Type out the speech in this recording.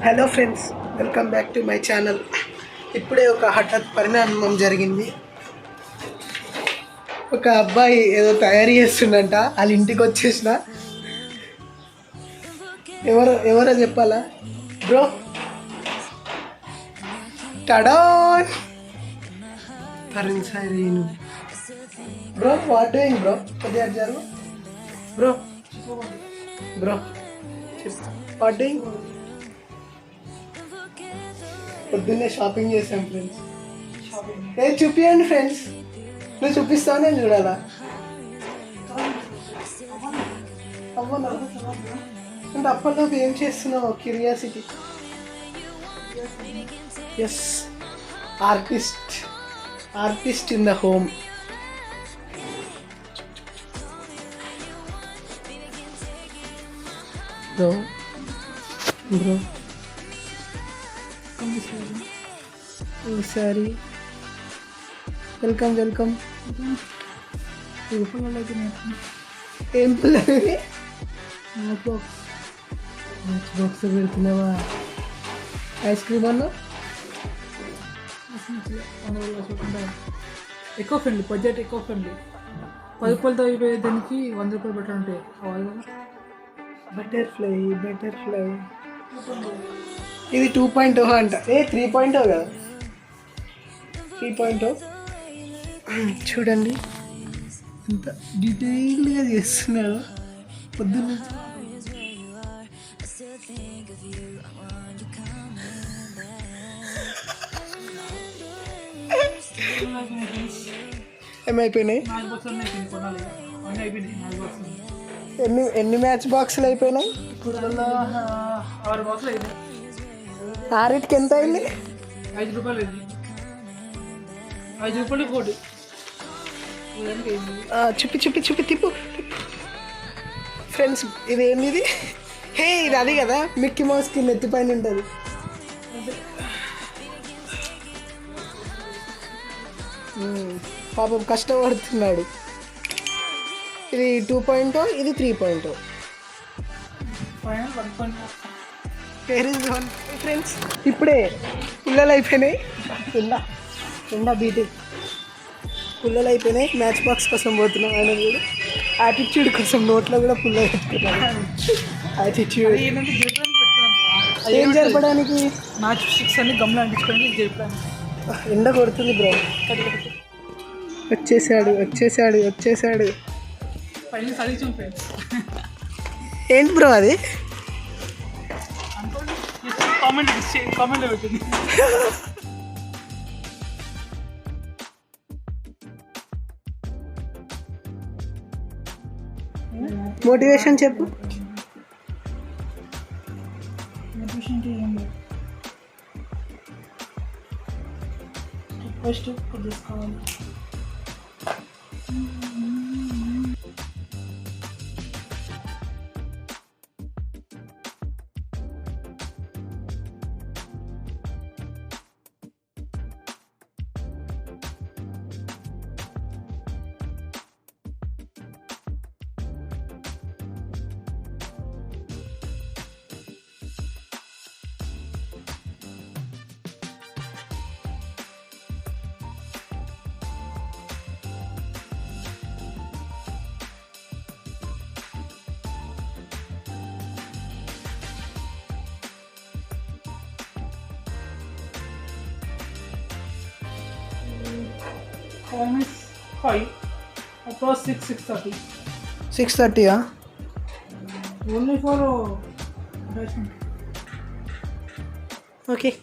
Hello friends, welcome back to my channel. ఇప్పుడే ఒక హఠాత్ పరిణామం జరిగింది. ఒక అబ్బాయి ఏదో తయారు చేస్తుండంట. వాళ్ళ ఇంటికి వచ్చేసిన. ఎవరో చెప్పాలా బ్రో? టడాన్ తరుణ్ సారీను బ్రో. What doing bro? కొద్దిగా జరుగు బ్రో. Bro what doing? పొద్దున్నే షాపింగ్ చేసాం ఫ్రెండ్స్. చూపియండి ఫ్రెండ్స్. నువ్వు చూపిస్తావు, నేను చూడాలా? అవ్వనా అంటే అప్పటిలోపు ఏం చేస్తున్నావు? Curiosity. Yes, artist in the home. Bro sorry. Welcome. ఏం పిల్లలు బాక్స్ పెడుతున్నావా? ఐస్ క్రీమ్ అన్నా? ఎక్కువ ఫ్రెండ్లీ, బడ్జెట్ ఎక్కువ ఫ్రెండ్లీ. 10 రూపాయలతో అయిపోయే దానికి 100 రూపాయలు పెట్టాలంటే బటర్ఫ్లై. ఇది 2.0 అంట. 3.0 కదా? 3.0. చూడండి ఎంత డీటెయిల్గా చేస్తున్నాడు పొద్దున్న. ఏమైపోయినాయి? ఎన్ని మ్యాచ్ బాక్సులు అయిపోయినాయి? 6 బాక్సులు అయినాయి. 6కి ఎంత అయింది? 5 రూపాయలు అయింది. 5 రూపాయలు కోటి. చూపి తిప్పు ఫ్రెండ్స్. ఇది ఏంది? ఇది అది కదా, మిక్కీ మౌస్కి నెత్తి పైన ఉంటుంది. పాపం కష్టపడుతున్నాడు. ఇది 2.0, ఇది 3.0. ఫ్రెండ్స్ ఇప్పుడే పుల్లలు అయిపోయినాయి. బీటీ పుల్లలు అయిపోయినాయి. మ్యాచ్ బాక్స్ కోసం పోతున్నాం. ఆయన కూడా యాటిట్యూడ్ కోసం నోట్లో కూడా పుల్ల పెట్టుకున్నాను. యాటిట్యూడ్ ఏం జరపడానికి? మ్యాచ్ 6 అని గమ్లో అంటించుకొని జరపడానికి. ఎండ కొడుతుంది బ్రో. వచ్చేసాడు. ఏంటి బ్రో అది? కామెంట్ పెట్టింది. మోటివేషన్ చెప్పు. ఫస్ట్ తీసుకోవాలి. Time is 5. Approx 6:30. 6:30. Only for attachment. Okay.